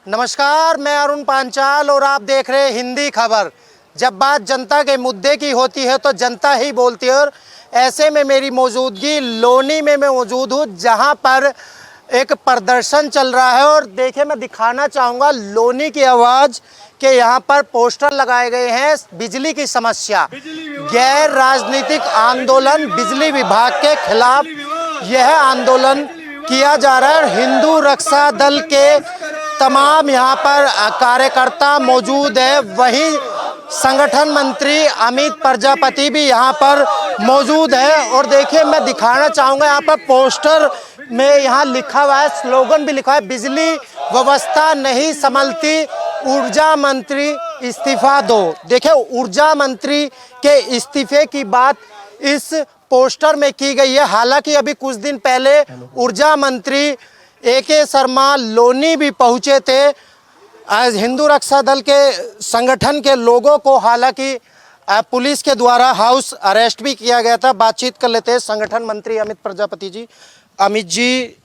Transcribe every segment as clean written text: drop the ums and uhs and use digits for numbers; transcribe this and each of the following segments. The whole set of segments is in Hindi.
नमस्कार, मैं अरुण पांचाल और आप देख रहे हैं हिंदी खबर। जब बात जनता के मुद्दे की होती है तो जनता ही बोलती है, और ऐसे में मेरी मौजूदगी लोनी में मैं मौजूद हूँ, जहाँ पर एक प्रदर्शन चल रहा है। और देखिए, मैं दिखाना चाहूँगा लोनी की आवाज़ के यहाँ पर पोस्टर लगाए गए हैं। बिजली की समस्या, गैर राजनीतिक आंदोलन, बिजली विभाग के खिलाफ यह आंदोलन किया जा रहा है। हिंदू रक्षा दल के तमाम यहाँ पर कार्यकर्ता मौजूद है। वहीं संगठन मंत्री अमित प्रजापति भी यहाँ पर मौजूद है। और देखिए, मैं दिखाना चाहूँगा, यहाँ पर पोस्टर में यहाँ लिखा हुआ है, स्लोगन भी लिखा है, बिजली व्यवस्था नहीं संभलती, ऊर्जा मंत्री इस्तीफा दो। देखिए, ऊर्जा मंत्री के इस्तीफे की बात इस पोस्टर में की गई है। हालांकि अभी कुछ दिन पहले ऊर्जा मंत्री AK शर्मा लोनी भी पहुंचे थे। आज हिंदू रक्षा दल के संगठन के लोगों को हालांकि पुलिस के द्वारा हाउस अरेस्ट भी किया गया था। बातचीत कर लेते हैं संगठन मंत्री अमित प्रजापति जी। अमित जी,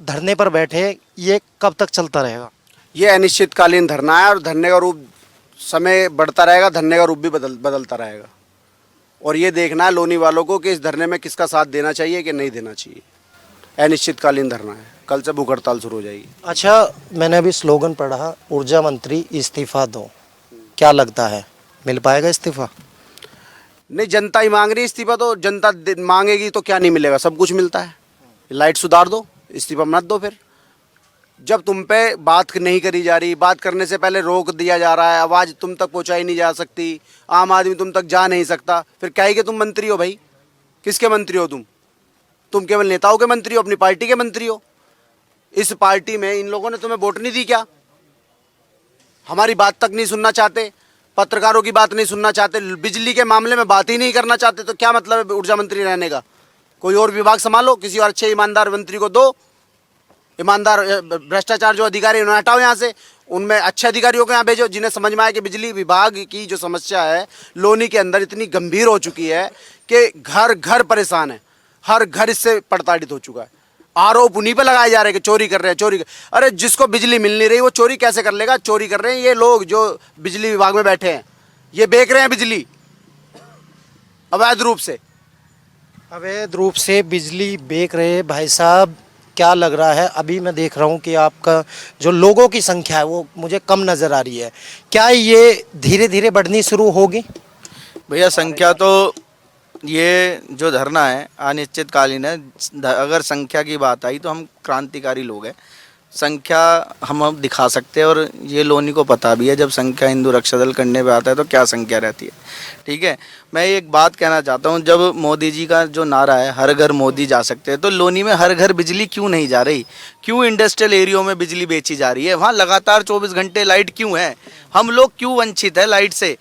धरने पर बैठे, ये कब तक चलता रहेगा? ये अनिश्चितकालीन धरना है और धरने का रूप समय बढ़ता रहेगा, धरने का रूप भी बदलता रहेगा। और ये देखना है लोनी वालों को कि इस धरने में किसका साथ देना चाहिए कि नहीं देना चाहिए। अनिश्चितकालीन धरना है, कल से भूख हड़ताल शुरू हो जाएगी। अच्छा, मैंने अभी स्लोगन पढ़ा, ऊर्जा मंत्री इस्तीफा दो। क्या लगता है, मिल पाएगा इस्तीफा? नहीं, जनता ही मांग रही है इस्तीफा, तो जनता मांगेगी तो क्या नहीं मिलेगा, सब कुछ मिलता है। लाइट सुधार दो, इस्तीफा मत दो। फिर जब तुम पे बात नहीं करी जा रही, बात करने से पहले रोक दिया जा रहा है, आवाज़ तुम तक पहुँचाई नहीं जा सकती, आम आदमी तुम तक जा नहीं सकता, फिर क्या ही कि तुम मंत्री हो भाई? किसके मंत्री हो तुम केवल नेताओं के मंत्री हो, अपनी पार्टी के मंत्री हो। इस पार्टी में इन लोगों ने तुम्हें वोट नहीं दी क्या? हमारी बात तक नहीं सुनना चाहते, पत्रकारों की बात नहीं सुनना चाहते, बिजली के मामले में बात ही नहीं करना चाहते, तो क्या मतलब है ऊर्जा मंत्री रहने का? कोई और विभाग संभालो, किसी और अच्छे ईमानदार मंत्री को दो। ईमानदार, भ्रष्टाचार जो अधिकारी उन्हें हटाओ यहाँ से, उनमें अच्छे अधिकारियों को यहाँ भेजो जिन्हें समझ में आए कि बिजली विभाग की जो समस्या है लोनी के अंदर इतनी गंभीर हो चुकी है कि घर घर परेशान है, हर घर इससे प्रताड़ित हो चुका है। आरोप उन्हीं पर लगाए जा रहे हैं कि चोरी कर रहे हैं, चोरी अरे जिसको बिजली मिल नहीं रही वो चोरी कैसे कर लेगा? चोरी कर रहे हैं ये लोग जो बिजली विभाग में बैठे हैं, ये बेच रहे हैं बिजली अवैध रूप से। अवैध रूप से बिजली बेच रहे हैं। भाई साहब, क्या लग रहा है? अभी मैं देख रहा हूँ कि आपका जो लोगों की संख्या है वो मुझे कम नज़र आ रही है। क्या ये धीरे धीरे बढ़नी शुरू होगी? भैया, संख्या तो ये जो धरना है अनिश्चितकालीन है। अगर संख्या की बात आई तो हम क्रांतिकारी लोग हैं, संख्या हम अब दिखा सकते हैं। और ये लोनी को पता भी है, जब संख्या हिंदू रक्षा दल करने पे आता है तो क्या संख्या रहती है। ठीक है, मैं एक बात कहना चाहता हूँ, जब मोदी जी का जो नारा है हर घर मोदी जा सकते हैं, तो लोनी में हर घर बिजली क्यों नहीं जा रही? क्यों इंडस्ट्रियल एरियो में बिजली बेची जा रही है? वहाँ लगातार 24 घंटे लाइट क्यों है? हम लोग क्यों वंचित है लाइट से?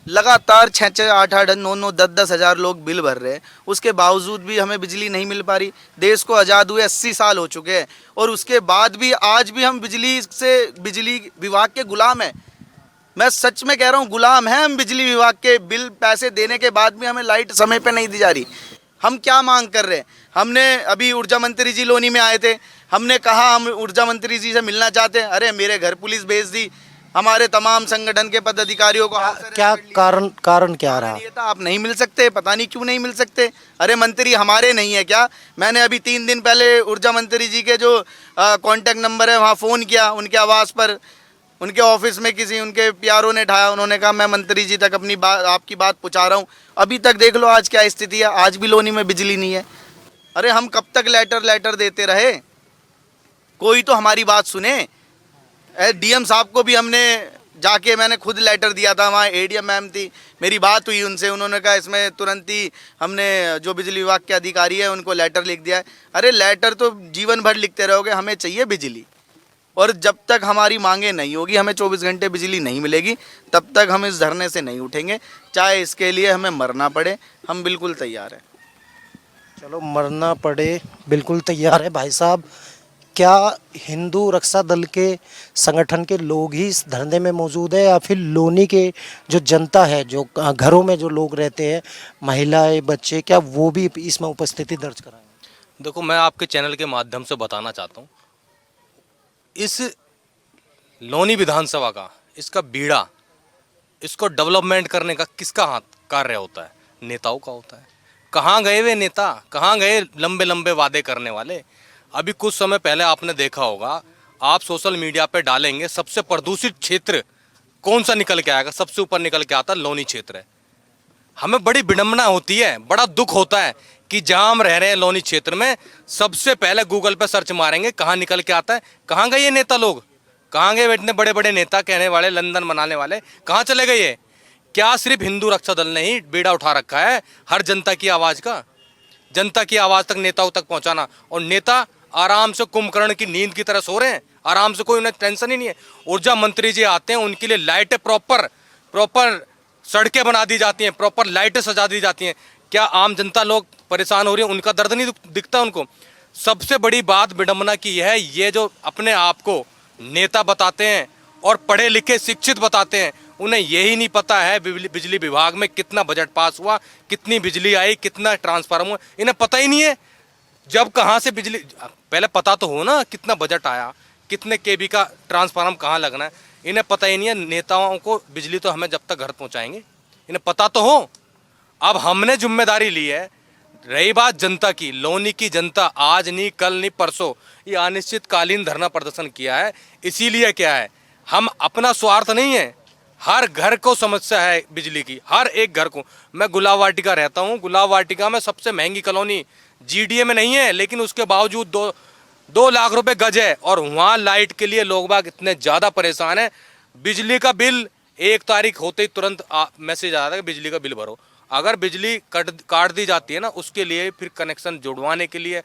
लगातार 6-6, 8-8, 9-9, 10-10 हज़ार लोग बिल भर रहे हैं, उसके बावजूद भी हमें बिजली नहीं मिल पा रही। देश को आज़ाद हुए 80 साल हो चुके हैं और उसके बाद भी आज भी हम बिजली विभाग के गुलाम हैं। मैं सच में कह रहा हूँ, गुलाम हैं हम बिजली विभाग के। बिल पैसे देने के बाद भी हमें लाइट समय पे नहीं दी जा रही। हम क्या मांग कर रहे हैं? हमने अभी ऊर्जा मंत्री जी लोनी में आए थे, हमने कहा हम ऊर्जा मंत्री जी से मिलना चाहते हैं। अरे मेरे घर पुलिस भेज दी, हमारे तमाम संगठन के पदाधिकारियों को। क्या कारण क्या रहा? ये था, आप नहीं मिल सकते, पता नहीं क्यों नहीं मिल सकते। अरे मंत्री हमारे नहीं है क्या? मैंने अभी 3 दिन पहले ऊर्जा मंत्री जी के जो कांटेक्ट नंबर है वहाँ फ़ोन किया, उनके आवास पर, उनके ऑफिस में किसी उनके प्यारों ने ढाया। उन्होंने कहा मैं मंत्री जी तक अपनी बात, आपकी बात पहुँचा रहा हूँ। अभी तक देख लो आज क्या स्थिति है, आज भी लोनी में बिजली नहीं है। अरे हम कब तक लेटर देते रहे? कोई तो हमारी बात सुने। DM साहब को भी हमने जाके, मैंने खुद लेटर दिया था, वहाँ ADM मैम थी, मेरी बात हुई उनसे, उन्होंने कहा इसमें तुरंत ही हमने जो बिजली विभाग के अधिकारी है उनको लेटर लिख दिया है। अरे लेटर तो जीवन भर लिखते रहोगे, हमें चाहिए बिजली। और जब तक हमारी मांगे नहीं होगी, हमें 24 घंटे बिजली नहीं मिलेगी, तब तक हम इस धरने से नहीं उठेंगे, चाहे इसके लिए हमें मरना पड़े। हम बिल्कुल तैयार हैं। चलो, मरना पड़े, बिल्कुल तैयार है। भाई साहब, क्या हिंदू रक्षा दल के संगठन के लोग ही इस धरने में मौजूद है, या फिर लोनी के जो जनता है, जो घरों में जो लोग रहते हैं, महिलाएं, बच्चे, क्या वो भी इसमें उपस्थिति दर्ज कराएंगे? देखो, मैं आपके चैनल के माध्यम से बताना चाहता हूँ, इस लोनी विधानसभा का इसका बीड़ा, इसको डेवलपमेंट करने का किसका हाथ कार्य होता है? नेताओं का होता है। कहाँ गए वे नेता? कहाँ गए लंबे लंबे वादे करने वाले? अभी कुछ समय पहले आपने देखा होगा, आप सोशल मीडिया पे डालेंगे सबसे प्रदूषित क्षेत्र कौन सा निकल के आएगा, सबसे ऊपर निकल के आता लोनी क्षेत्र है। हमें बड़ी विडंबना होती है, बड़ा दुख होता है कि जहां हम रह रहे हैं लोनी क्षेत्र में, सबसे पहले गूगल पे सर्च मारेंगे कहाँ निकल के आता है। कहाँ गए ये नेता लोग? कहाँ गए इतने बड़े बड़े नेता कहने वाले, लंदन बनाने वाले, कहाँ चले गए ये? क्या सिर्फ हिंदू रक्षा दल ने ही बीड़ा उठा रखा है हर जनता की आवाज का? जनता की आवाज तक नेताओं तक पहुंचाना, और नेता आराम से कुंभकर्ण की नींद की तरह सो रहे हैं, आराम से, कोई उन्हें टेंशन ही नहीं है। ऊर्जा मंत्री जी आते हैं, उनके लिए लाइटें प्रॉपर सड़कें बना दी जाती हैं, प्रॉपर लाइटें सजा दी जाती हैं। क्या आम जनता लोग परेशान हो रही है? उनका दर्द नहीं दिखता उनको? सबसे बड़ी बात विडंबना की यह है, ये जो अपने आप को नेता बताते हैं और पढ़े लिखे शिक्षित बताते हैं, उन्हें यही नहीं पता है बिजली विभाग में कितना बजट पास हुआ, कितनी बिजली आई, कितना ट्रांसफार्मर हुआ, इन्हें पता ही नहीं है। जब कहाँ से बिजली, पहले पता तो हो ना कितना बजट आया, कितने केबी का ट्रांसफार्मर कहाँ लगना है, इन्हें पता ही नहीं है। नेताओं को बिजली तो हमें जब तक घर पहुँचाएंगे, इन्हें पता तो हो। अब हमने जिम्मेदारी ली है। रही बात जनता की, लोनी की जनता आज नहीं, कल नहीं, परसों ये अनिश्चितकालीन धरना प्रदर्शन किया है। इसीलिए क्या है, हम अपना स्वार्थ नहीं है, हर घर को समस्या है बिजली की, हर एक घर को। मैं गुलाब वाटिका रहता हूँ, गुलाब वाटिका में सबसे महंगी कॉलोनी जीडीए में नहीं है, लेकिन उसके बावजूद 2 लाख रुपए गज है, और वहाँ लाइट के लिए लोग बाग इतने ज़्यादा परेशान हैं। बिजली का बिल 1 तारीख होते ही तुरंत मैसेज आ रहा है कि बिजली का बिल भरो। अगर बिजली काट दी जाती है ना, उसके लिए फिर कनेक्शन जुड़वाने के लिए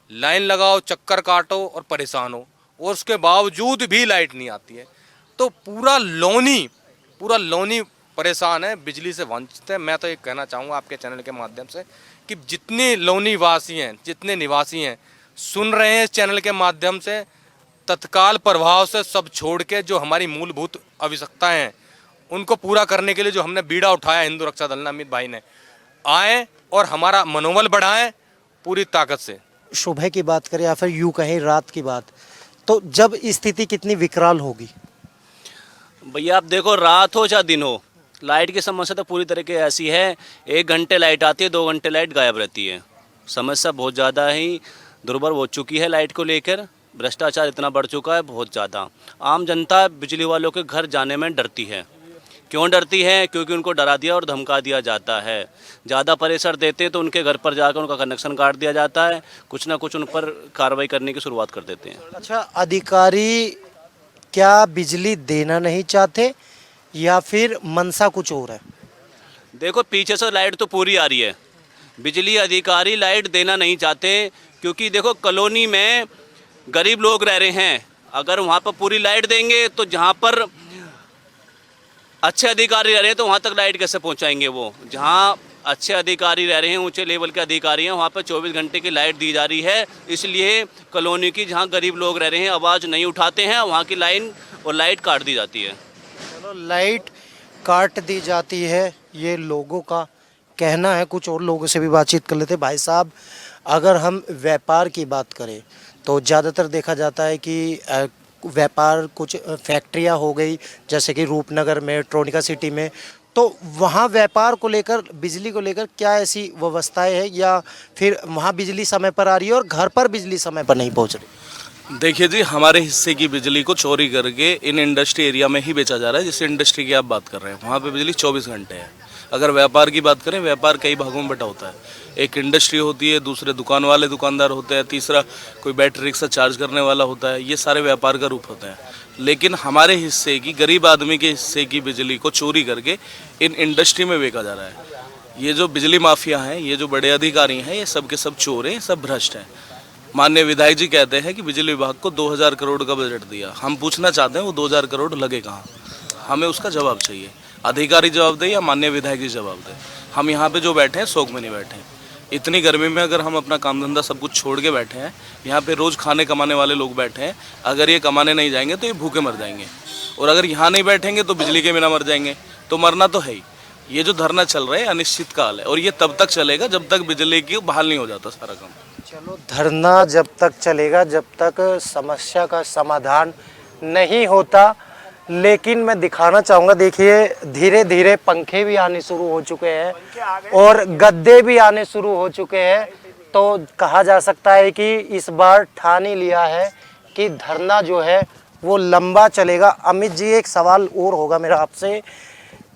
लाइन लगाओ, चक्कर काटो और परेशान हो, और उसके बावजूद भी लाइट नहीं आती है। तो पूरा लोनी परेशान है, बिजली से वंचित है। मैं तो ये कहना चाहूँगा आपके चैनल के माध्यम से कि जितने लोनी वासी हैं, जितने निवासी हैं, सुन रहे हैं इस चैनल के माध्यम से, तत्काल प्रभाव से सब छोड़ के जो हमारी मूलभूत आवश्यकताएं हैं उनको पूरा करने के लिए जो हमने बीड़ा उठाया हिंदू रक्षा दल ने, अमित भाई ने, आए और हमारा मनोबल बढ़ाएं पूरी ताकत से। सुबह की बात करें या फिर यूँ कहें रात की बात, तो जब स्थिति कितनी विकराल होगी? भैया आप देखो, रात हो चाहे दिन हो, लाइट की समस्या तो पूरी तरीके ऐसी है, 1 घंटे लाइट आती है, 2 घंटे लाइट गायब रहती है। समस्या बहुत ज़्यादा ही दुर्भर हो चुकी है लाइट को लेकर। भ्रष्टाचार इतना बढ़ चुका है बहुत ज़्यादा। आम जनता बिजली वालों के घर जाने में डरती है। क्यों डरती है? क्योंकि उनको डरा दिया और धमका दिया जाता है। ज़्यादा प्रेशर देते हैं तो उनके घर पर जाकर उनका कनेक्शन काट दिया जाता है, कुछ ना कुछ उन पर कार्रवाई करने की शुरुआत कर देते हैं। अच्छा, अधिकारी क्या बिजली देना नहीं चाहते या फिर मनसा कुछ और है? देखो, पीछे से लाइट तो पूरी आ रही है, बिजली अधिकारी लाइट देना नहीं चाहते, क्योंकि देखो कॉलोनी में गरीब लोग रह रहे हैं। अगर वहाँ पर पूरी लाइट देंगे तो जहाँ पर अच्छे अधिकारी रह रहे हैं तो वहाँ तक लाइट कैसे पहुँचाएंगे वो? जहाँ अच्छे अधिकारी रह रहे हैं, ऊंचे लेवल के अधिकारी हैं, वहाँ पर 24 घंटे की लाइट दी जा रही है। इसलिए कॉलोनी की जहाँ गरीब लोग रह रहे हैं आवाज़ नहीं उठाते हैं, वहाँ की लाइन और लाइट काट दी जाती है। चलो, लाइट काट दी जाती है, ये लोगों का कहना है। कुछ और लोगों से भी बातचीत कर लेते। भाई साहब, अगर हम व्यापार की बात करें तो ज़्यादातर देखा जाता है कि व्यापार, कुछ फैक्ट्रियां हो गई जैसे कि रूपनगर में, ट्रोनिका सिटी में, तो वहाँ व्यापार को लेकर, बिजली को लेकर क्या ऐसी व्यवस्थाएं हैं या फिर वहाँ बिजली समय पर आ रही है और घर पर बिजली समय पर नहीं पहुँच रही? देखिए जी, हमारे हिस्से की बिजली को चोरी करके इन इंडस्ट्री एरिया में ही बेचा जा रहा है। जिस इंडस्ट्री की आप बात कर रहे हैं वहाँ पे बिजली 24 घंटे है। अगर व्यापार की बात करें, व्यापार कई भागों में बटा होता है। एक इंडस्ट्री होती है, दूसरे दुकान वाले दुकानदार होते हैं, तीसरा कोई बैटरी रिक्शा चार्ज करने वाला होता है। ये सारे व्यापार का रूप होते हैं। लेकिन हमारे हिस्से की, गरीब आदमी के हिस्से की बिजली को चोरी करके इन इंडस्ट्री में बेचा जा रहा है। ये जो बिजली माफिया हैं, ये जो बड़े अधिकारी हैं, ये सब के सब चोर हैं, सब भ्रष्ट हैं। माननीय विधायक जी कहते हैं कि बिजली विभाग को 2000 करोड़ का बजट दिया। हम पूछना चाहते हैं वो 2000 करोड़ लगे कहाँ? हमें उसका जवाब चाहिए। अधिकारी जवाब दे या माननीय विधायक जी जवाब दे। हम यहाँ पे जो बैठे हैं शौक में नहीं बैठे हैं। इतनी गर्मी में अगर हम अपना काम धंधा सब कुछ छोड़ के बैठे हैं, यहाँ पे रोज़ खाने कमाने वाले लोग बैठे हैं, अगर ये कमाने नहीं जाएंगे तो ये भूखे मर जाएंगे, और अगर यहाँ नहीं बैठेंगे तो बिजली के बिना मर जाएंगे। तो मरना तो है ही। ये जो धरना चल रहा है अनिश्चित काल है, और ये तब तक चलेगा जब तक बिजली की बहाल नहीं हो जाता सारा काम। चलो, धरना जब तक चलेगा, जब तक समस्या का समाधान नहीं होता, लेकिन मैं दिखाना चाहूँगा, देखिए धीरे धीरे पंखे भी आने शुरू हो चुके हैं और गद्दे भी आने शुरू हो चुके हैं। तो कहा जा सकता है कि इस बार ठान ही लिया है कि धरना जो है वो लंबा चलेगा। अमित जी, एक सवाल और होगा मेरा आपसे।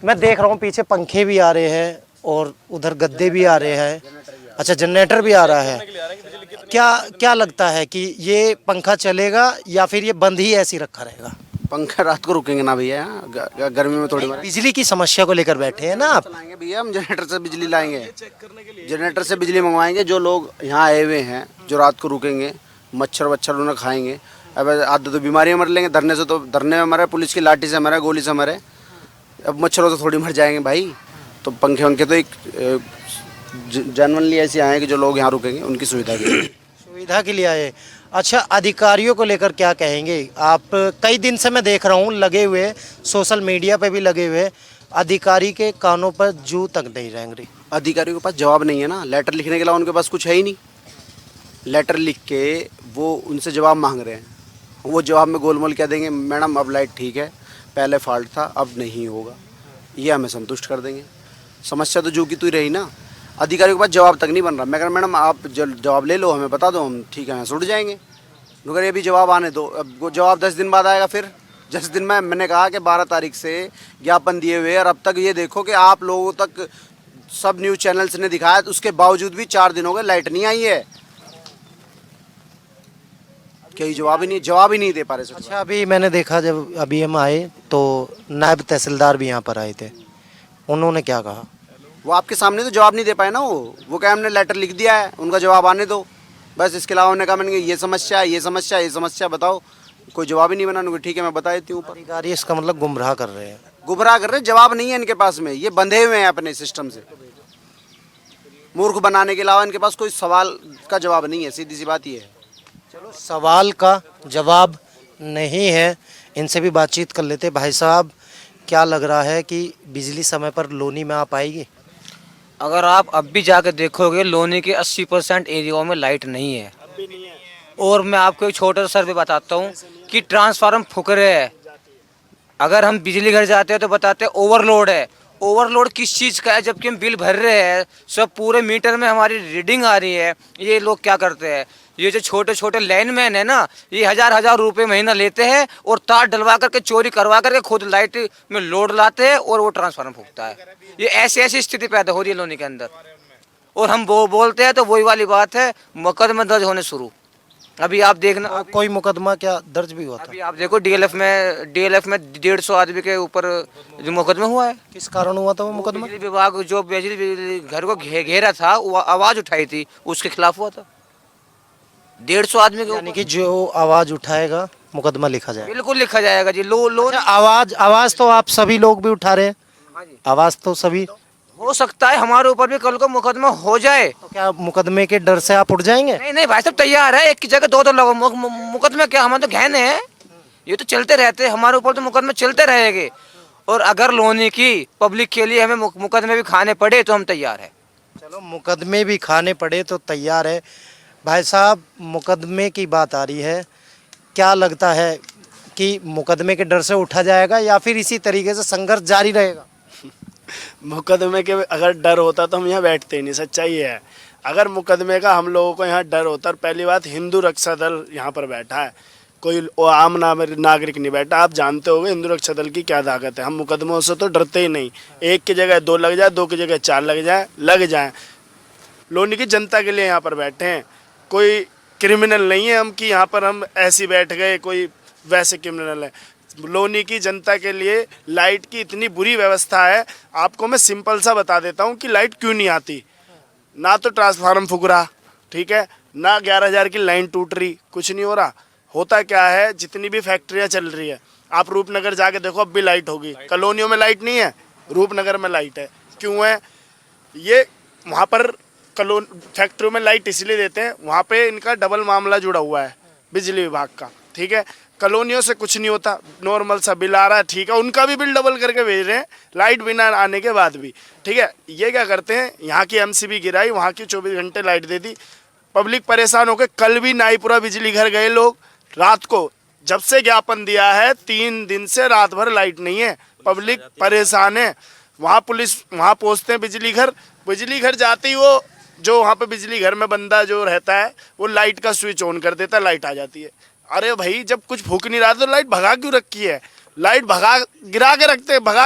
मैं देख रहा हूँ पीछे पंखे भी आ रहे हैं और उधर गद्दे भी आ रहे हैं, अच्छा जनरेटर भी आ रहा है। क्या लगता है कि ये पंखा चलेगा या फिर ये बंद ही ऐसे ही रखा रहेगा? पंखा रात को रुकेंगे ना भैया, गर्मी में थोड़ी मरे। बिजली की समस्या को लेकर बैठे हैं ना आप? लाएंगे भैया, हम जनरेटर से बिजली लाएंगे, जनरेटर से बिजली मंगवाएंगे। जो लोग यहाँ आए हुए हैं जो रात को रुकेंगे, मच्छर वच्छर उन्हें खाएंगे। अब आधे तो बीमारी में मर लेंगे, धरने से तो धरने में मरे, पुलिस की लाठी से मरे, गोली से मरे। अब मच्छरों से थोड़ी मर जाएंगे भाई। तो पंखे उनके तो एक जनरली ऐसे आए कि जो लोग यहाँ रुकेंगे उनकी सुविधा के लिए, सुविधा के लिए आए। अच्छा, अधिकारियों को लेकर क्या कहेंगे आप? कई दिन से मैं देख रहा हूँ लगे हुए, सोशल मीडिया पे भी लगे हुए, अधिकारी के कानों पर जू तक नहीं रेंग रही। अधिकारियों के पास जवाब नहीं है ना, लेटर लिखने के अलावा उनके पास कुछ है ही नहीं। लेटर लिख के वो उनसे जवाब मांग रहे हैं, वो जवाब में गोलमोल क्या देंगे? मैडम अब लाइट ठीक है, पहले फॉल्ट था, अब नहीं होगा, ये हमें संतुष्ट कर देंगे। समस्या तो जो कि तू ही रही ना, अधिकारियों के पास जवाब तक नहीं बन रहा। मैं कह रहा मैडम आप जवाब ले लो, हमें बता दो, हम ठीक है यहाँ उठ जाएंगे। मगर ये भी जवाब आने दो। अब वो जवाब 10 दिन बाद आएगा। फिर 10 दिन में मैंने कहा कि 12 तारीख से ज्ञापन दिए हुए, और अब तक ये देखो कि आप लोगों तक सब न्यूज़ चैनल्स ने दिखाया, उसके बावजूद भी 4 दिन हो गए लाइट नहीं आई है। कहीं जवाब ही नहीं दे पा रहे। अच्छा, अभी मैंने देखा जब अभी हम आए तो नायब तहसीलदार भी यहाँ पर आए थे, उन्होंने क्या कहा? वो आपके सामने तो जवाब नहीं दे पाए ना। वो क्या, हमने लेटर लिख दिया है, उनका जवाब आने दो बस। इसके अलावा उन्होंने कहा मैंने ये समस्या ये समस्या ये समस्या बताओ, कोई जवाब ही नहीं बना। ठीक है मैं बता देती हूँ। अधिकारी इसका मतलब गुमराह कर रहे हैं। गुमराह कर रहे हैं, जवाब नहीं है इनके पास में, ये बंधे हुए हैं अपने सिस्टम से। मूर्ख बनाने के अलावा इनके पास कोई सवाल का जवाब नहीं है, सीधी सी बात ये है। चलो, सवाल का जवाब नहीं है, इनसे भी बातचीत कर लेते। भाई साहब, क्या लग रहा है कि बिजली समय पर लोनी में आ पाएगी? अगर आप अब भी जाकर देखोगे, लोनी के 80% एरियाओं में लाइट नहीं है। और मैं आपको एक छोटा सा सर्वे बताता हूँ कि ट्रांसफार्मर फुकरे है। अगर हम बिजली घर जाते हैं तो बताते हैं ओवरलोड है। ओवरलोड किस चीज़ का है? जबकि हम बिल भर रहे हैं, सब पूरे मीटर में हमारी रीडिंग आ रही है। ये लोग क्या करते हैं, ये जो छोटे छोटे लाइनमैन है ना, ये हजार रुपए महीना लेते हैं और तार डलवा करके चोरी करवा करके खुद लाइट में लोड लाते हैं और वो ट्रांसफार्मर फूकता है। ये ऐसी स्थिति पैदा हो रही है लोनी के अंदर। और हम वो बोलते हैं तो वही वाली बात है, मुकदमे दर्ज होने शुरू। अभी आप देखना, कोई मुकदमा क्या दर्ज भी हुआ था? अभी आप देखो डीएलएफ में 150 आदमी के ऊपर जो मुकदमा हुआ है। किस कारण हुआ था वो मुकदमा? बिजली विभाग जो बिजली घर को घेरा था, वो आवाज उठाई थी, उसके खिलाफ हुआ था। 150 आदमी के यानी कि जो आवाज उठाएगा मुकदमा लिखा जाएगा? बिल्कुल लिखा जाएगा जी। लो अच्छा, आवाज तो आप सभी लोग भी उठा रहे हैं, आवाज तो सभी। हो सकता है हमारे ऊपर भी कल को मुकदमा हो जाए। तो क्या मुकदमे के डर से आप उठ जाएंगे? नहीं भाई साहब, तैयार है। एक की जगह दो लोग मुकदमे क्या, हमारे तो गहने हैं, ये तो चलते रहते हैं, हमारे ऊपर तो मुकदमे चलते रहेंगे। और अगर लोनी की पब्लिक के लिए हमें मुकदमे भी खाने पड़े तो हम तैयार है। चलो, मुकदमे भी खाने पड़े तो तैयार है। भाई साहब, मुकदमे की बात आ रही है, क्या लगता है कि मुकदमे के डर से उठा जाएगा या फिर इसी तरीके से संघर्ष जारी रहेगा? मुकदमे के अगर डर होता तो हम यहाँ बैठते ही नहीं, सच्चाई है। अगर मुकदमे का हम लोगों को यहाँ डर होता, और पहली बात हिंदू रक्षा दल यहाँ पर बैठा है, कोई आम नागरिक नहीं बैठा। आप जानते होंगे हिंदू रक्षा दल की क्या ताकत है। हम मुकदमों से तो डरते ही नहीं। एक की जगह 2 लग जाए, 2 की जगह 4 लग जाए। लोनी की जनता के लिए यहाँ पर बैठे हैं, कोई क्रिमिनल नहीं है हम कि यहाँ पर हम ऐसे बैठ गए, कोई वैसे क्रिमिनल है। लोनी की जनता के लिए लाइट की इतनी बुरी व्यवस्था है। आपको मैं सिंपल सा बता देता हूँ कि लाइट क्यों नहीं आती। ना तो ट्रांसफार्मर फूक रहा, ठीक है, ना 11,000 की लाइन टूट रही, कुछ नहीं हो रहा। होता क्या है, जितनी भी फैक्ट्रियाँ चल रही है, आप रूपनगर जाके देखो, अब भी लाइट होगी। कॉलोनियों में लाइट नहीं है, रूपनगर में लाइट है। क्यों है ये? वहाँ पर फैक्ट्रियों में लाइट इसलिए देते हैं, वहाँ पे इनका डबल मामला जुड़ा हुआ है बिजली विभाग का, ठीक है। कॉलोनियों से कुछ नहीं होता, नॉर्मल सा बिल आ रहा है, ठीक है, उनका भी बिल डबल करके भेज रहे हैं लाइट बिना आने के बाद भी, ठीक है। ये क्या करते हैं, यहाँ की एमसीबी गिराई, वहाँ की 24 घंटे लाइट दे दी, पब्लिक परेशान हो गए। कल भी नाईपुरा बिजली घर गए लोग, रात को जब से ज्ञापन दिया है 3 दिन से रात भर लाइट नहीं है, पब्लिक परेशान है। वहाँ पुलिस वहाँ पहुँचते हैं बिजली घर जाते ही वो जो वहाँ पे बिजली घर में बंदा जो रहता है वो लाइट का स्विच ऑन कर देता है, लाइट आ जाती है। अरे भाई जब कुछ फूक नहीं रहा तो लाइट भगा क्यों रखी है? लाइट भगा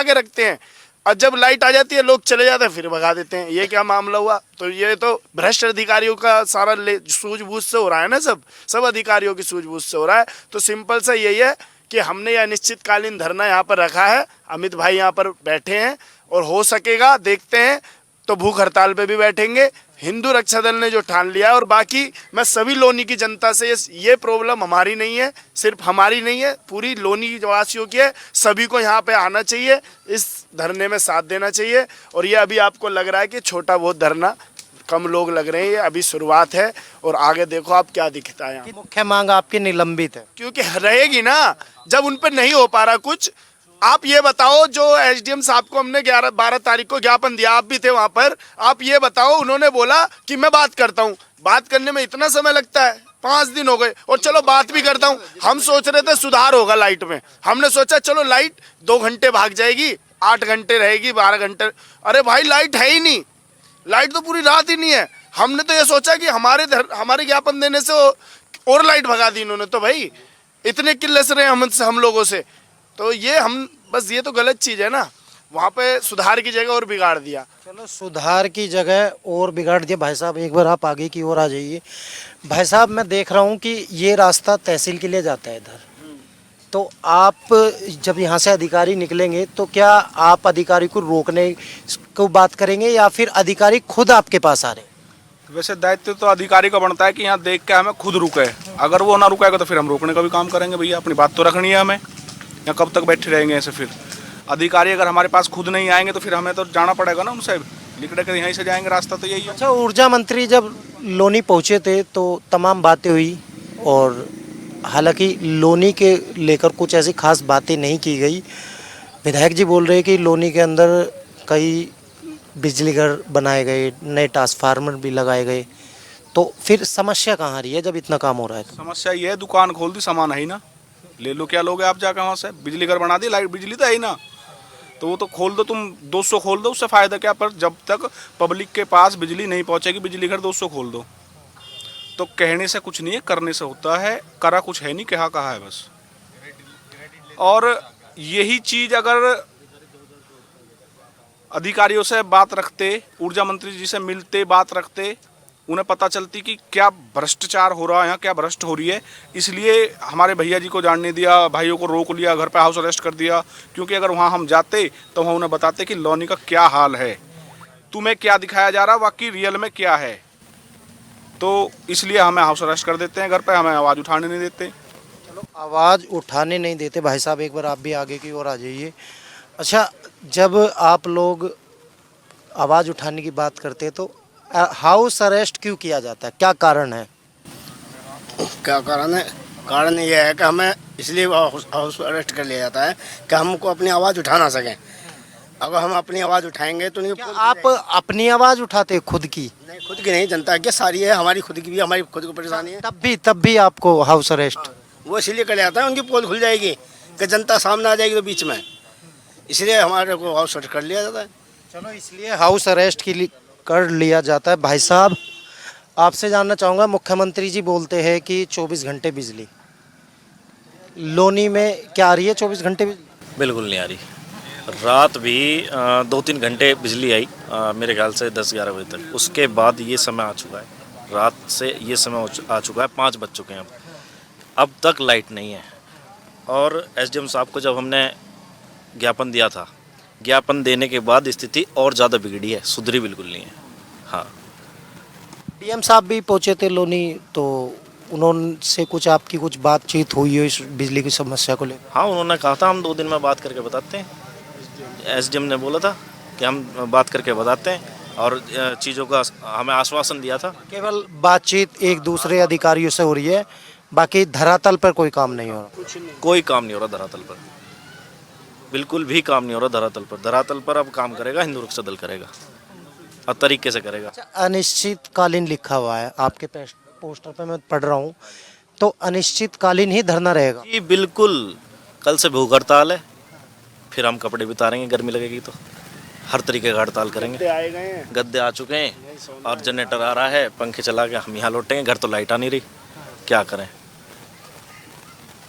के रखते हैं और जब लाइट आ जाती है लोग चले जाते हैं फिर भगा देते हैं। ये क्या मामला हुआ? तो ये तो भ्रष्ट अधिकारियों का सारा सूझबूझ से हो रहा है ना, सब अधिकारियों की सूझबूझ से हो रहा है। तो सिंपल सा यही है कि हमने यह अनिश्चितकालीन धरना यहाँ पर रखा है। अमित भाई यहाँ पर बैठे हैं और हो सकेगा देखते हैं तो भूख हड़ताल पे भी बैठेंगे। हिंदू रक्षा दल ने जो ठान लिया है, और बाकी मैं सभी लोनी की जनता से ये प्रॉब्लम हमारी नहीं है, सिर्फ हमारी नहीं है, पूरी लोनी वासियों की है। सभी को यहाँ पे आना चाहिए, इस धरने में साथ देना चाहिए। और ये अभी आपको लग रहा है कि छोटा बहुत धरना, कम लोग लग रहे हैं, ये अभी शुरुआत है और आगे देखो आप क्या दिखता है। मुख्य मांग आपकी निलंबित है क्योंकि रहेगी ना, जब उन पर नहीं हो पा रहा कुछ। आप ये बताओ, जो एसडीएम साहब को हमने 12 तारीख को ज्ञापन दिया, आप भी थे वहां पर, आप ये बताओ, उन्होंने बोला कि मैं बात करता हूँ। बात करने में इतना समय लगता है? 5 दिन हो गए और चलो बात भी करता हूँ। हम सोच रहे थे सुधार होगा लाइट में, हमने सोचा चलो लाइट 2 घंटे भाग जाएगी, 8 घंटे रहेगी, 12 घंटे। अरे भाई लाइट है ही नहीं, लाइट तो पूरी रात ही नहीं है। हमने तो ये सोचा कि हमारे ज्ञापन देने से और लाइट भगा दी इन्होंने। तो भाई इतने किल्लस रहे हम लोगों से, तो ये बस ये तो गलत चीज़ है ना। वहाँ पे सुधार की जगह और बिगाड़ दिया। चलो सुधार की जगह और बिगाड़ दिया। भाई साहब एक बार आप आगे की ओर आ जाइए। भाई साहब मैं देख रहा हूँ कि ये रास्ता तहसील के लिए जाता है इधर, तो आप जब यहाँ से अधिकारी निकलेंगे तो क्या आप अधिकारी को रोकने को बात करेंगे या फिर अधिकारी खुद आपके पास आ रहे हैं? वैसे दायित्व तो अधिकारी का बनता है कि यहाँ देख के हमें खुद रुके। अगर वो ना रुकेगा तो फिर हम रोकने का भी काम करेंगे। भैया अपनी बात तो रखनी है हमें, या कब तक बैठे रहेंगे ऐसे? फिर अधिकारी अगर हमारे पास खुद नहीं आएंगे तो फिर हमें तो जाना पड़ेगा ना उनसे, लिखने के यहीं से जाएंगे, रास्ता तो यही है। अच्छा, ऊर्जा मंत्री जब लोनी पहुँचे थे तो तमाम बातें हुई, और हालांकि लोनी के लेकर कुछ ऐसी खास बातें नहीं की गई। विधायक जी बोल रहे हैं कि लोनी के अंदर कई बिजली घर बनाए गए, नए ट्रांसफार्मर भी लगाए गए, तो फिर समस्या कहाँ रही है जब इतना काम हो रहा है? समस्या ये है, दुकान खोल दी, सामान है ही ना, ले लो, क्या लोगे आप जाकर वहाँ से? बिजली घर बना दी, लाइट बिजली तो है ही ना, तो वो तो खोल दो, तुम 200 खोल दो, उससे फ़ायदा क्या? पर जब तक पब्लिक के पास बिजली नहीं पहुँचेगी, बिजली घर 200 खोल दो। तो कहने से कुछ नहीं है, करने से होता है। करा कुछ है नहीं, कहा है बस। और यही चीज़ अगर अधिकारियों से बात रखते, ऊर्जा मंत्री जी से मिलते, बात रखते, उन्हें पता चलती कि क्या भ्रष्टाचार हो रहा है यहाँ, क्या भ्रष्ट हो रही है। इसलिए हमारे भैया जी को जानने दिया, भाइयों को रोक लिया, घर पे हाउस अरेस्ट कर दिया। क्योंकि अगर वहाँ हम जाते तो वहाँ उन्हें बताते कि लोनी का क्या हाल है, तुम्हें क्या दिखाया जा रहा, बाकी रियल में क्या है। तो इसलिए हमें हाउस अरेस्ट कर देते हैं, घर पे हमें आवाज़ उठाने नहीं देते। चलो आवाज़ उठाने नहीं देते। भाई साहब एक बार आप भी आगे की ओर आ जाइए। अच्छा, जब आप लोग आवाज़ उठाने की बात करते हैं तो हाउस अरेस्ट क्यों किया जाता है, क्या कारण है? क्या कारण है? कारण ये है कि हमें इसलिए हाउस अरेस्ट कर लिया जाता है कि हमको अपनी आवाज़ उठा ना सकें। अगर हम अपनी आवाज़ उठाएंगे तो नहीं। क्या आप अपनी आवाज़ उठाते खुद की? नहीं, खुद की नहीं, जनता की सारी है, हमारी खुद की भी, हमारी खुद को परेशानी है। तब भी आपको हाउस अरेस्ट? वो इसलिए कर लिया जाता है, उनकी पोल खुल जाएगी कि जनता सामने आ जाएगी तो बीच में, इसलिए हमारे को हाउस अरेस्ट कर लिया जाता है। चलो इसलिए हाउस अरेस्ट कर लिया जाता है। भाई साहब आपसे जानना चाहूँगा, मुख्यमंत्री जी बोलते हैं कि 24 घंटे बिजली, लोनी में क्या आ रही है 24 घंटे बिजली? बिल्कुल नहीं आ रही। रात भी 2-3 घंटे बिजली आई, मेरे ख्याल से 10-11 बजे तक। उसके बाद ये समय आ चुका है, रात से ये समय आ चुका है, 5 बज चुके हैं अब तक लाइट नहीं है। और एसडीएम साहब को जब हमने ज्ञापन दिया था, ज्ञापन देने के बाद स्थिति और ज़्यादा बिगड़ी है, सुधरी बिल्कुल नहीं है। हाँ, डीएम साहब भी पहुँचे थे लोनी, तो उन्होंने कुछ आपकी कुछ बातचीत हुई हो इस बिजली की समस्या को लेकर? हाँ, उन्होंने कहा था हम 2 दिन में बात करके बताते हैं। एसडीएम ने बोला था कि हम बात करके बताते हैं, और चीज़ों का हमें आश्वासन दिया था। केवल बातचीत एक दूसरे अधिकारियों से हो रही है, बाकी धरातल पर कोई काम नहीं हो रहा? कोई काम नहीं हो रहा धरातल पर, बिल्कुल भी काम नहीं हो रहा धरातल पर। धरातल पर अब काम करेगा हिंदू रक्षा दल, करेगा और तरीके से करेगा। अनिश्चितकालीन लिखा हुआ है आपके पोस्टर पे, मैं पढ़ रहा हूँ। तो अनिश्चितकालीन ही धरना रहेगा। जी बिल्कुल, कल से भूख हड़ताल है, फिर हम कपड़े भी उतारेंगे, गर्मी लगेगी तो हर तरीके का हड़ताल करेंगे। आए गए हैं, गद्दे आ चुके हैं और जनरेटर आ रहा है, पंखे चला के हम यहाँ लौटेंगे, घर तो लाइट आ नहीं रही, क्या करें।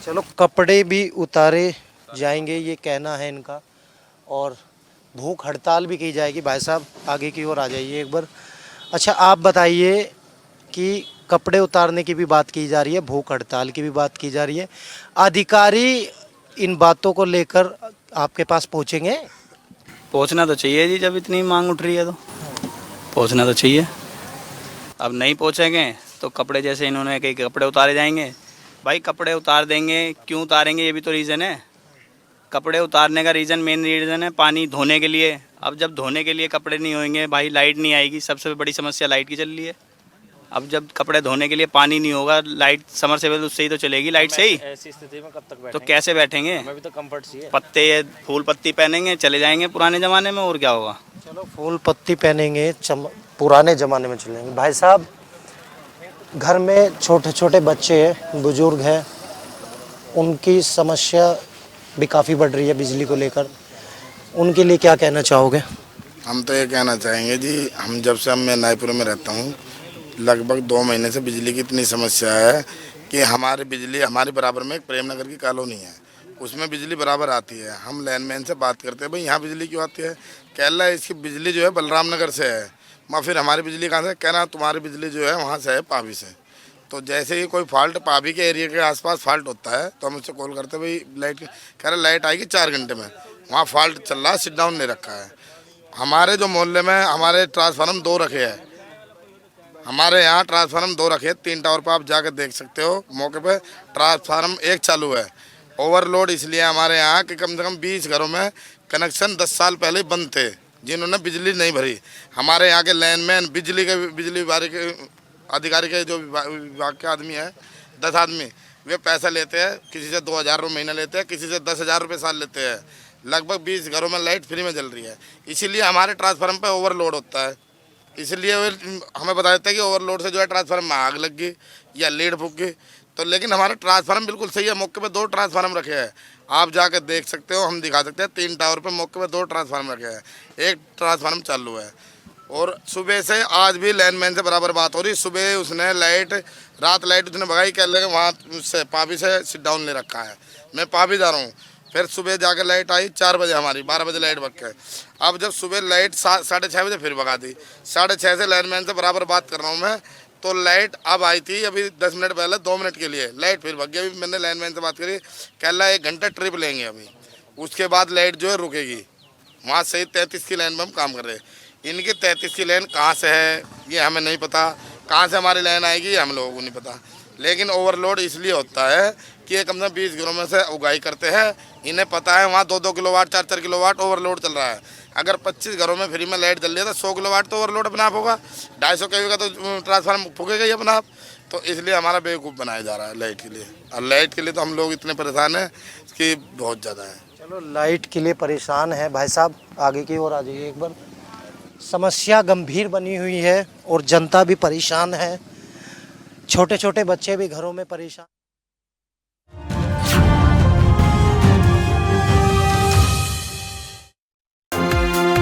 चलो कपड़े भी उतारे जाएंगे, ये कहना है इनका, और भूख हड़ताल भी की जाएगी। भाई साहब आगे की ओर आ जाइए एक बार। अच्छा आप बताइए कि कपड़े उतारने की भी बात की जा रही है, भूख हड़ताल की भी बात की जा रही है, अधिकारी इन बातों को लेकर आपके पास पहुंचेंगे? पहुंचना तो चाहिए जी, जब इतनी मांग उठ रही है तो पहुंचना तो चाहिए। अब नहीं पहुंचेंगे तो कपड़े, जैसे इन्होंने कही कपड़े उतारे जाएंगे, भाई कपड़े उतार देंगे, क्यों उतारेंगे ये भी तो रीज़न है। कपड़े उतारने का रीज़न, मेन रीज़न है पानी धोने के लिए। अब जब धोने के लिए कपड़े नहीं होंगे भाई, लाइट नहीं आएगी, सबसे बड़ी समस्या लाइट की चल रही है। अब जब कपड़े धोने के लिए पानी नहीं होगा, लाइट समरसेबल उससे ही तो चलेगी, लाइट से ही। ऐसी स्थिति में कब तक बैठेंगे? तो कैसे बैठेंगे? हमें भी तो कंफर्ट चाहिए। पत्ते फूल पत्ती पहनेंगे, चले जाएंगे पुराने ज़माने में, और क्या होगा। चलो फूल पत्ती पहनेंगे, पुराने ज़माने में चलेंगे। भाई साहब घर में छोटे छोटे बच्चे हैं, बुजुर्ग हैं, उनकी समस्या भी काफ़ी बढ़ रही है बिजली को लेकर, उनके लिए क्या कहना चाहोगे? हम तो ये कहना चाहेंगे जी, हम जब से मैं नाईपुर में रहता हूँ, लगभग 2 महीने से बिजली की इतनी समस्या है कि हमारे बिजली, हमारे बराबर में एक प्रेम नगर की कॉलोनी है, उसमें बिजली बराबर आती है। हम लाइनमैन से बात करते हैं, भाई यहाँ बिजली क्यों आती है? कह रहा है इसकी बिजली जो है बलराम नगर से है। मैं फिर हमारी बिजली कहाँ से? कह रहा तुम्हारी बिजली जो है वहाँ से है, पाभी से। तो जैसे ही कोई फॉल्ट पाभी के एरिया के आसपास फॉल्ट होता है तो हम उससे कॉल करते हैं, भाई लाइट, कह रहा लाइट आएगी 4 घंटे में, वहाँ फॉल्ट चल रहा है, सिट डाउन नहीं रखा है। हमारे जो मोहल्ले में हमारे ट्रांसफार्मर 2 रखे हैं, हमारे यहाँ ट्रांसफार्मर 2 रखे, 3 टावर पर आप जाकर देख सकते हो, मौके पे ट्रांसफार्मर 1 चालू है। ओवरलोड इसलिए हमारे यहाँ कि कम से कम 20 घरों में कनेक्शन 10 साल पहले बंद थे, जिन्होंने बिजली नहीं भरी। हमारे यहाँ के लाइनमैन, बिजली विभाग के अधिकारी के जो विभाग के आदमी है, 10 आदमी, वे पैसा लेते हैं, किसी से 2000 रुपये महीना लेते हैं, किसी से 10,000 रुपये साल लेते हैं। लगभग 20 घरों में लाइट फ्री में जल रही है, इसीलिए हमारे ट्रांसफार्मर पे ओवरलोड होता है। इसलिए हमें बता देते हैं कि ओवरलोड से जो है ट्रांसफार्मर में आग लग गई या लीड फूक गई। तो लेकिन हमारा ट्रांसफार्मर बिल्कुल सही है, मौके पे 2 ट्रांसफार्मर रखे हैं, आप जाकर देख सकते हो, हम दिखा सकते हैं। 3 टावर पे मौके पे 2 ट्रांसफार्मर रखे हैं, 1 ट्रांसफार्मर चालू है। और सुबह से आज भी लाइनमैन से बराबर बात हो रही, सुबह उसने रात लाइट उसने भगाई, कह लगे वहाँ से पाभी से सिट डाउन ले रखा है, मैं पाभी जा रहा हूँ। फिर सुबह जाकर लाइट आई 4 बजे, हमारी 12 बजे लाइट भग के, अब जब सुबह लाइट 6:30 बजे फिर भगा दी। 6:30 से लाइनमैन से बराबर बात कर रहा हूँ मैं, तो लाइट अब आई थी अभी 10 मिनट पहले, 2 मिनट के लिए लाइट फिर भग गई। अभी मैंने लाइनमैन से बात करी, कह रहा 1 घंटा ट्रिप लेंगे अभी, उसके बाद लाइट जो है रुकेगी। वहाँ से 33 की लाइन में हम काम कर रहे हैं, इनकी 33 की लाइन कहाँ से है ये हमें नहीं पता, कहाँ से हमारी लाइन आएगी ये हम लोगों को नहीं पता। लेकिन ओवरलोड इसलिए होता है कि ये कम से कम 20 घरों में से उगाई करते हैं, इन्हें पता है वहाँ 2-2 किलोवाट 4-4 किलोवाट ओवरलोड चल रहा है। अगर 25 घरों में फ्री में लाइट जल रही है तो 100 किलोवाट तो ओवरलोड अपने आप होगा, 250 kV का तो ट्रांसफार्मर फूकेगा ही अपना आप। तो इसलिए हमारा बेवकूफ़ बनाया जा रहा है लाइट के लिए, और लाइट के लिए तो हम लोग इतने परेशान हैं कि बहुत ज़्यादा है। चलो लाइट के लिए परेशान है भाई साहब, आगे की ओर आ जाइए एक बार। समस्या गंभीर बनी हुई है और जनता भी परेशान है, छोटे छोटे बच्चे भी घरों में परेशान।